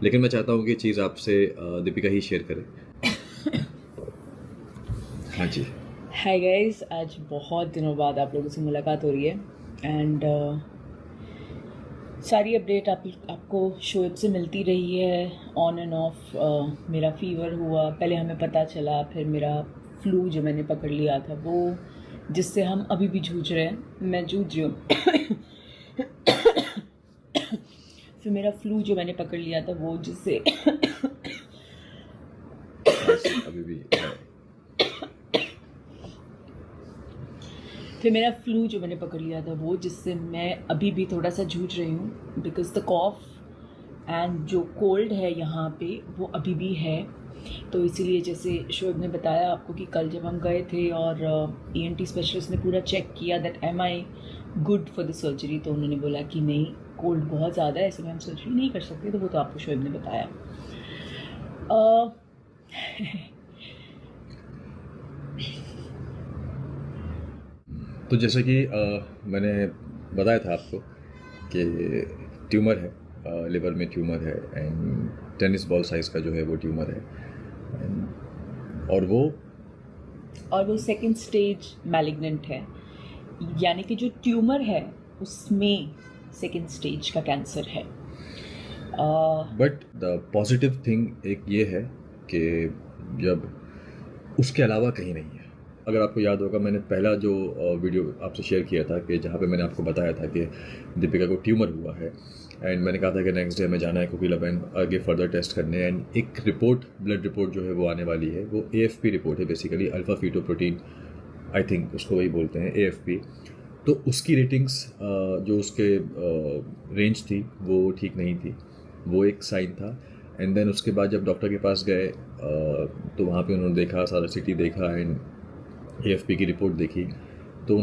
लेकिन मैं चाहता हूँ कि चीज़ आपसे दीपिका ही शेयर करे। हाँ जी। हाय गाइस, आज बहुत दिनों बाद आप लोगों से मुलाकात हो रही है एंड सारी अपडेट आपको शोएब से मिलती रही है ऑन एंड ऑफ। मेरा फीवर हुआ, पहले हमें पता चला, फिर मेरा फ्लू जो मैंने पकड़ लिया था वो, जिससे हम अभी भी जूझ रहे हैं, मैं जूझ रही हूँ। फिर मेरा फ्लू जो मैंने पकड़ लिया था वो, जिससे अभी भी फिर मेरा फ्लू जो मैंने पकड़ लिया था वो, जिससे मैं अभी भी थोड़ा सा जूझ रही हूँ बिकॉज द कॉफ एंड जो कोल्ड है यहाँ पे वो अभी भी है। तो इसीलिए जैसे शोएब ने बताया आपको कि कल जब हम गए थे और ENT स्पेशलिस्ट ने पूरा चेक किया that am I good for the surgery, तो उन्होंने बोला कि नहीं, कोल्ड बहुत ज़्यादा है, ऐसे में हम सर्जरी नहीं कर सकते। तो वो तो आपको शोएब ने बताया। तो जैसे कि मैंने बताया था आपको कि ट्यूमर है, लिवर में ट्यूमर है एंड टेनिस बॉल साइज़ का जो है वो ट्यूमर है और वो सेकेंड स्टेज मैलिग्नेंट है, यानी कि जो ट्यूमर है उसमें सेकेंड स्टेज का कैंसर है। बट द पॉजिटिव थिंग एक ये है कि जब उसके अलावा कहीं नहीं है। अगर आपको याद होगा, मैंने पहला जो वीडियो आपसे शेयर किया था कि जहाँ पे मैंने आपको बताया था कि दीपिका को ट्यूमर हुआ है एंड मैंने कहा था कि नेक्स्ट डे हमें जाना है कोकिलाबेन आगे फर्दर टेस्ट करने एंड एक रिपोर्ट, ब्लड रिपोर्ट जो है वो आने वाली है। वो AFP रिपोर्ट है, basically alpha fetoprotein, I think उसको वही बोलते हैं, AFP। तो उसकी रेटिंग्स जो उसके रेंज थी वो ठीक नहीं थी, वो एक साइन था। एंड देन उसके बाद जब डॉक्टर के पास गए तो वहाँ पे उन्होंने देखा, सारा सिटी देखा एंड AFP की रिपोर्ट देखी, तो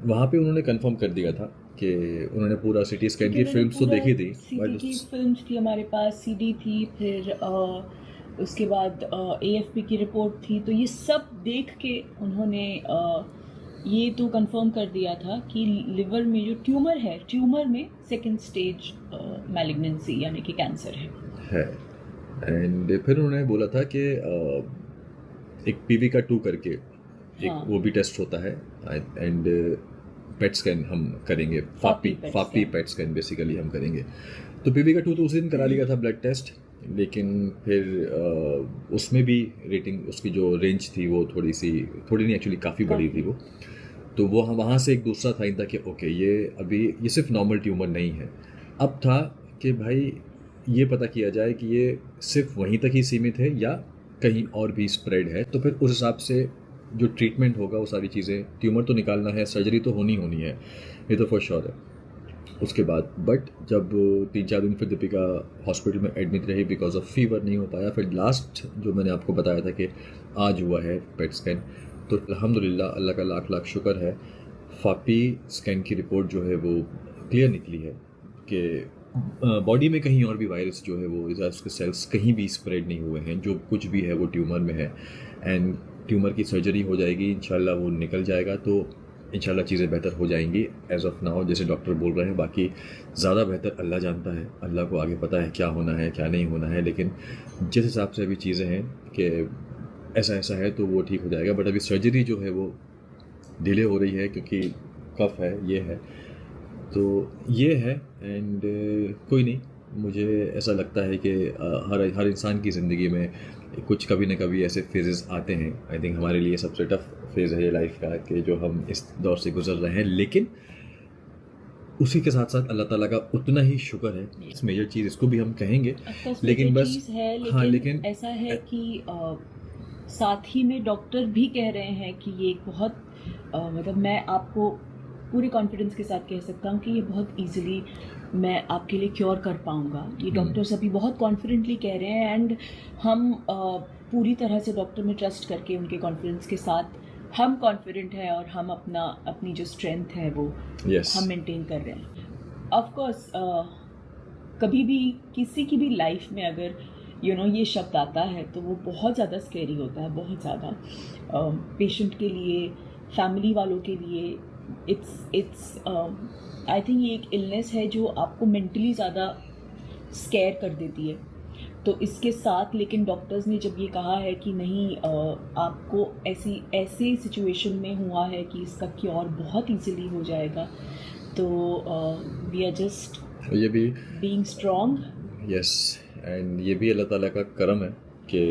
वहाँ पे उन्होंने कंफर्म कर दिया था कि उन्होंने पूरा सिटी स्कैन की फिल्म्स तो देखी थी, सीटी की फिल्म्स थी हमारे पास, CD थी, फिर उसके बाद AFP की रिपोर्ट थी। तो ये सब देख के उन्होंने ये तो कंफर्म कर दिया था कि लिवर में जो ट्यूमर है, ट्यूमर में सेकेंड स्टेज मैलिग्नेंसी यानी कि कैंसर है। एंड फिर उन्होंने बोला था कि एक PV का 2 करके एक वो भी टेस्ट होता है एंड पेट स्कैन हम करेंगे, फापी पेट स्कैन बेसिकली हम करेंगे। तो PV का 2 तो उसी दिन करा लिया था ब्लड टेस्ट, लेकिन फिर उसमें भी रेटिंग, उसकी जो रेंज थी वो थोड़ी नहीं, एक्चुअली काफ़ी बड़ी थी वो। तो वो हम वहाँ से एक दूसरा साइन था कि ओके, ये सिर्फ नॉर्मल ट्यूमर नहीं है। अब था कि भाई ये पता किया जाए कि ये सिर्फ वहीं तक ही सीमित है या कहीं और भी स्प्रेड है। तो फिर उस हिसाब से जो ट्रीटमेंट होगा वो सारी चीज़ें, ट्यूमर तो निकालना है, सर्जरी तो होनी है, ये तो फॉर श्योर है। उसके बाद बट जब 3-4 दिन फिर दीपिका हॉस्पिटल में एडमिट रही बिकॉज ऑफ फीवर, नहीं हो पाया। फिर लास्ट जो मैंने आपको बताया था कि आज हुआ है पेट स्कैन, तो अल्हम्दुलिल्लाह अल्लाह का लाख लाख शुक्र है, फापी स्कैन की रिपोर्ट जो है वो क्लियर निकली है कि बॉडी में कहीं और भी वायरस जो है वो, उसके सेल्स कहीं भी स्प्रेड नहीं हुए हैं, जो कुछ भी है वो ट्यूमर में है एंड ट्यूमर की सर्जरी हो जाएगी, इंशाल्लाह वो निकल जाएगा, तो इंशाल्लाह चीज़ें बेहतर हो जाएंगी एज ऑफ नाउ, जैसे डॉक्टर बोल रहे हैं। बाकी ज़्यादा बेहतर अल्लाह जानता है, अल्लाह को आगे पता है क्या होना है क्या नहीं होना है, लेकिन जिस हिसाब से अभी चीज़ें हैं कि ऐसा है तो वो ठीक हो जाएगा। बट अभी सर्जरी जो है वो डिले हो रही है क्योंकि कफ है, ये है, तो ये है। एंड कोई नहीं, मुझे ऐसा लगता है कि हर इंसान की ज़िंदगी में कुछ कभी न कभी ऐसे फेजेस आते हैं। आई थिंक हमारे लिए सबसे टफ फेज़ है ये लाइफ का कि जो हम इस दौर से गुजर रहे हैं, लेकिन उसी के साथ साथ अल्लाह ताला का उतना ही शुक्र है। इस मेजर चीज़ इसको भी हम कहेंगे, लेकिन बस लेकिन ऐसा है कि साथ ही में डॉक्टर भी कह रहे हैं कि ये बहुत मतलब मैं आपको पूरे कॉन्फिडेंस के साथ कह सकता हूँ कि ये बहुत इजीली मैं आपके लिए क्योर कर पाऊँगा। ये डॉक्टर्स अभी बहुत कॉन्फिडेंटली कह रहे हैं एंड हम पूरी तरह से डॉक्टर में ट्रस्ट करके उनके कॉन्फिडेंस के साथ हम कॉन्फिडेंट हैं और हम अपनी जो स्ट्रेंथ है वो हम मेंटेन कर रहे हैं। ऑफ कोर्स कभी भी किसी की भी लाइफ में अगर ये शब्द आता है तो वो बहुत ज़्यादा स्कैरी होता है, बहुत ज़्यादा पेशेंट के लिए, फैमिली वालों के लिए। इट्स आई थिंक ये एक इलनेस है जो आपको मेंटली ज़्यादा स्केयर कर देती है। तो इसके साथ लेकिन डॉक्टर्स ने जब ये कहा है कि नहीं, आपको ऐसी सिचुएशन में हुआ है कि इसका क्योर बहुत इजीली हो जाएगा, तो वी आर जस्ट ये भी बीइंग स्ट्रॉन्ग। यस, एंड ये भी अल्लाह ताला का करम है कि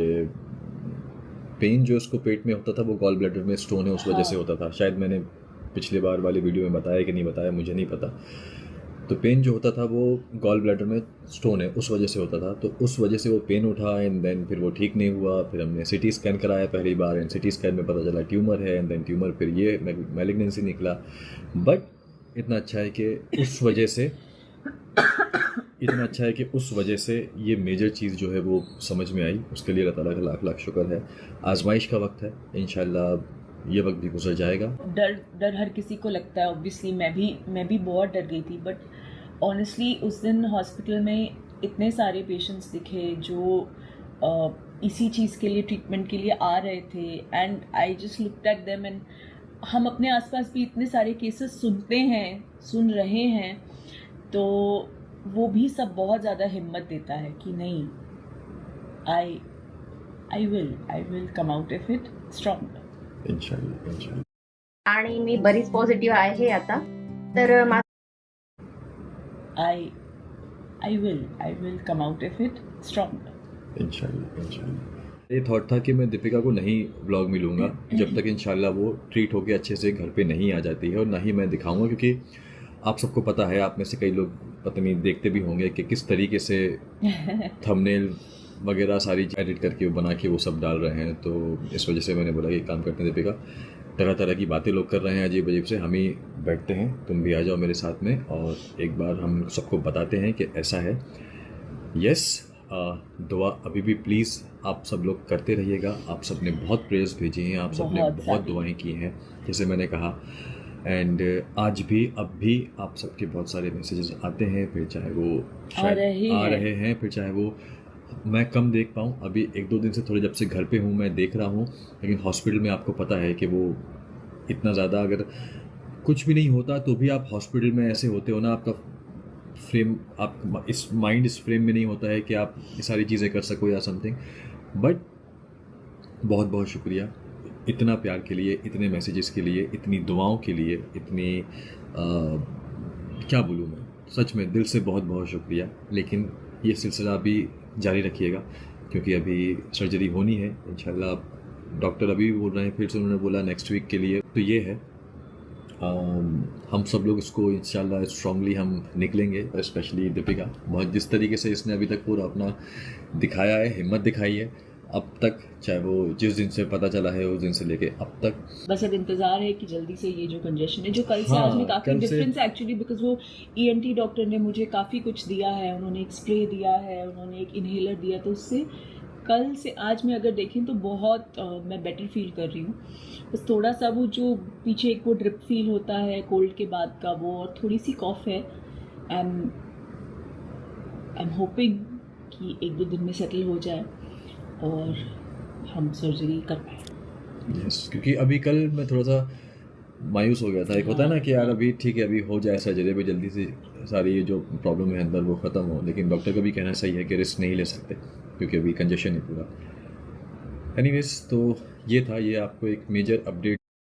पेन जो उसको पेट में होता था वो गॉल ब्लैडर में स्टोन है उस वजह से होता था। शायद मैंने पिछले बार वाली वीडियो में बताया कि नहीं बताया, मुझे नहीं पता। तो पेन जो होता था वो गॉल ब्लैडर में स्टोन है उस वजह से होता था, तो उस वजह से वो पेन उठा एंड देन फिर वो ठीक नहीं हुआ। फिर हमने सिटी स्कैन कराया पहली बार एंड सिटी स्कैन में पता चला ट्यूमर है एंड देन ट्यूमर फिर ये मैलिग्नेंसी निकला। बट इतना अच्छा है कि उस वजह से ये मेजर चीज़ जो है वो समझ में आई। उसके लिए अल्लाह ताला का लाख लाख शुक्र है। आजमाइश का वक्त है, इंशाल्लाह ये वक्त भी गुजर जाएगा। डर हर किसी को लगता है, ऑब्वियसली मैं भी बहुत डर गई थी। बट ऑनेस्टली उस दिन हॉस्पिटल में इतने सारे पेशेंट्स दिखे जो इसी चीज़ के लिए, ट्रीटमेंट के लिए आ रहे थे, and I just looked at them. And हम अपने आसपास भी इतने सारे केसेस सुन रहे हैं, तो वो भी सब बहुत ज़्यादा हिम्मत देता है कि नहीं, I will come out of it strong, इंशाल्लाह। आणि मी बरीच पॉझिटिव्ह आहे आता, तर I will come out of it strong, इंशाल्लाह। ये थॉट था कि मैं दीपिका को नहीं व्लॉग में लूँगा जब तक इंशाल्लाह वो ट्रीट होके अच्छे से घर पे नहीं आ जाती है, और ना ही मैं दिखाऊंगा, क्योंकि आप सबको पता है, आप में से कई लोग पता नहीं देखते भी होंगे कि किस तरीके से थंबनेल वगैरह सारी एडिट करके बना के वो सब डाल रहे हैं। तो इस वजह से मैंने बोला कि काम करते हैं दीपिका, तरह तरह की बातें लोग कर रहे हैं अजीब अजीब से, हम ही बैठते हैं, तुम भी आ जाओ मेरे साथ में और एक बार हम सबको बताते हैं कि ऐसा है। यस, दुआ अभी भी प्लीज़ आप सब लोग करते रहिएगा। आप सब ने बहुत प्रेयर्स भेजी हैं, आप सब ने बहुत दुआएं की हैं, जैसे मैंने कहा। एंड आज भी अब भी आप सबके बहुत सारे मैसेजेस आते हैं, फिर चाहे वो शायद आ रहे हैं, फिर चाहे वो मैं कम देख पाऊँ। अभी 1-2 दिन से थोड़े जब से घर पे हूँ मैं देख रहा हूँ, लेकिन हॉस्पिटल में आपको पता है कि वो इतना ज़्यादा, अगर कुछ भी नहीं होता तो भी आप हॉस्पिटल में ऐसे होते हो ना, आपका फ्रेम, आप इस माइंड इस फ्रेम में नहीं होता है कि आप ये सारी चीज़ें कर सको या समथिंग। बट बहुत बहुत शुक्रिया इतना प्यार के लिए, इतने मैसेजेस के लिए, इतनी दुआओं के लिए, इतनी क्या बोलूँ मैं, सच में दिल से बहुत बहुत शुक्रिया। लेकिन ये सिलसिला अभी जारी रखिएगा, क्योंकि अभी सर्जरी होनी है इंशाल्लाह। डॉक्टर अभी भी बोल रहे हैं, फिर से उन्होंने बोला नेक्स्ट वीक के लिए। तो ये है, हम सब लोग इसको इंशाल्लाह स्ट्रांगली हम निकलेंगे, स्पेशली दीपिका। बहुत जिस तरीके से इसने अभी तक पूरा अपना दिखाया है, हिम्मत दिखाई है अब तक, चाहे वो जिस दिन से पता चला है उस दिन से लेके अब तक। बस अब इंतज़ार है कि जल्दी से ये जो कंजेशन है, जो कल से आज में काफ़ी डिफरेंस है एक्चुअली, बिकॉज वो ENT डॉक्टर ने मुझे काफ़ी कुछ दिया है। उन्होंने एक स्प्रे दिया है, उन्होंने एक इन्हेलर दिया, तो उससे कल से आज में अगर देखें तो बहुत मैं बेटर फील कर रही हूँ। बस थोड़ा सा वो जो पीछे एक वो ड्रिप फील होता है कोल्ड के बाद का, वो, और थोड़ी सी कॉफ है। आई एम होपिंग कि 1-2 दिन में सेटल हो जाए और हम सर्जरी कर पाए। यस, क्योंकि अभी कल मैं थोड़ा सा मायूस हो गया था। एक होता है ना कि यार अभी ठीक है, अभी हो जाए सर्जरी, भी जल्दी से सारी ये जो प्रॉब्लम है अंदर वो ख़त्म हो, लेकिन डॉक्टर का भी कहना सही है कि रिस्क नहीं ले सकते क्योंकि अभी कंजेशन है पूरा। एनीवेज, तो ये था, ये आपको एक मेजर अपडेट